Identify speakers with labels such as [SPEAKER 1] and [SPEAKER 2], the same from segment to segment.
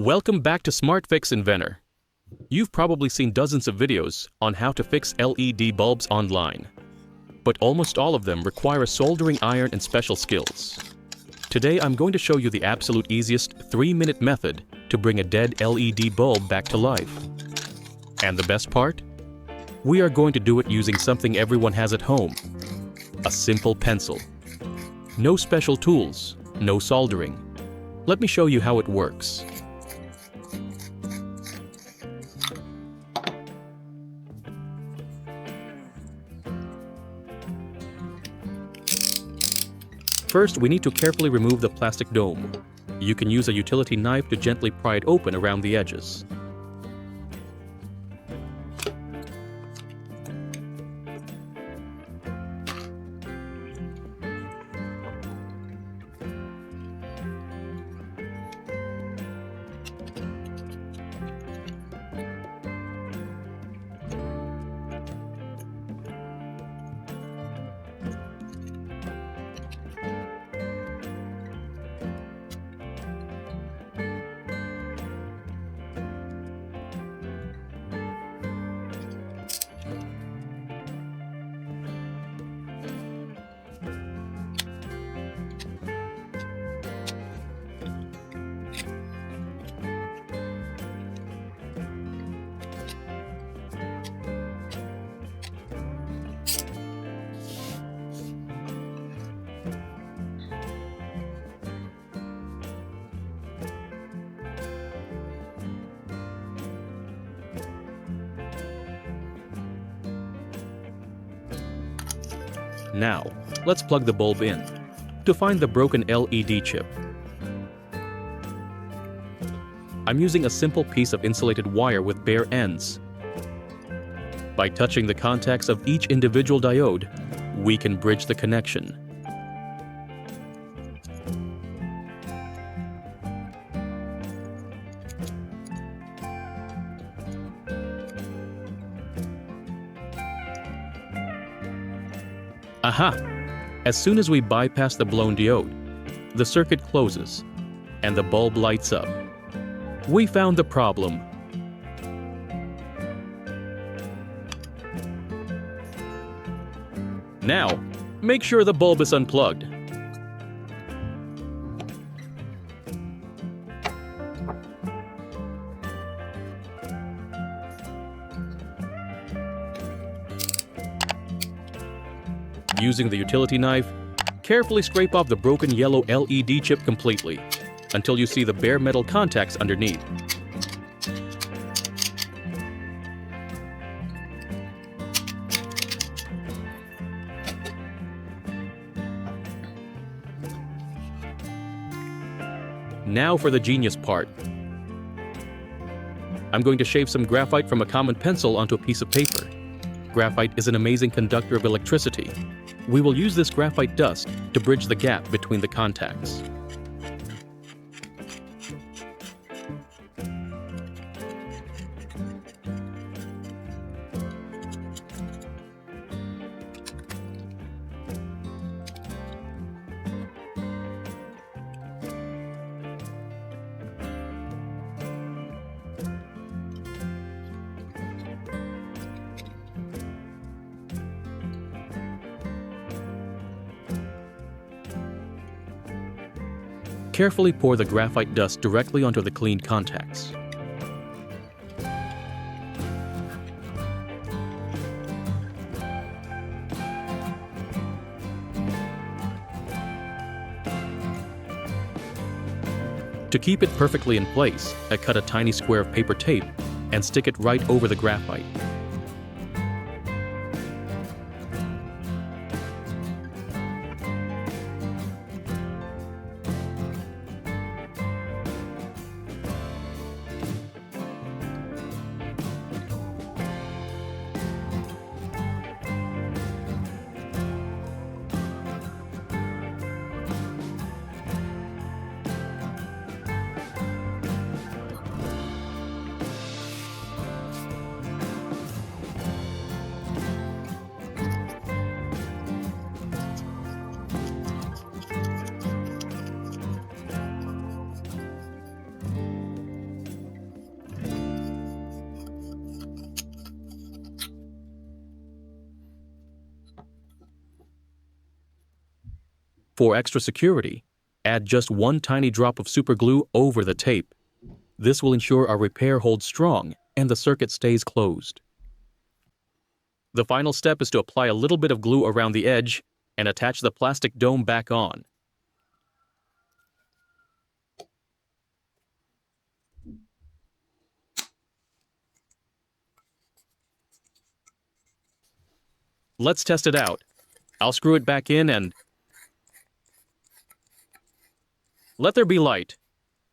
[SPEAKER 1] Welcome back to Smart Fix Inventor. You've probably seen dozens of videos on how to fix LED bulbs online, but almost all of them require a soldering iron and special skills. Today I'm going to show you the absolute easiest 3-minute method to bring a dead LED bulb back to life. And the best part? We are going to do it using something everyone has at home, a simple pencil. No special tools, no soldering. Let me show you how it works. First, we need to carefully remove the plastic dome. You can use a utility knife to gently pry it open around the edges. Now, let's plug the bulb in to find the broken LED chip. I'm using a simple piece of insulated wire with bare ends. By touching the contacts of each individual diode, we can bridge the connection. Aha! As soon as we bypass the blown diode, the circuit closes and the bulb lights up. We found the problem. Now, make sure the bulb is unplugged. Using the utility knife, carefully scrape off the broken yellow LED chip completely until you see the bare metal contacts underneath. Now for the genius part. I'm going to shave some graphite from a common pencil onto a piece of paper. Graphite is an amazing conductor of electricity. We will use this graphite dust to bridge the gap between the contacts. Carefully pour the graphite dust directly onto the cleaned contacts. To keep it perfectly in place, I cut a tiny square of paper tape and stick it right over the graphite. For extra security, add just one tiny drop of super glue over the tape. This will ensure our repair holds strong and the circuit stays closed. The final step is to apply a little bit of glue around the edge and attach the plastic dome back on. Let's test it out. I'll screw it back in and let there be light.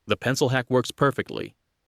[SPEAKER 1] The pencil hack works perfectly.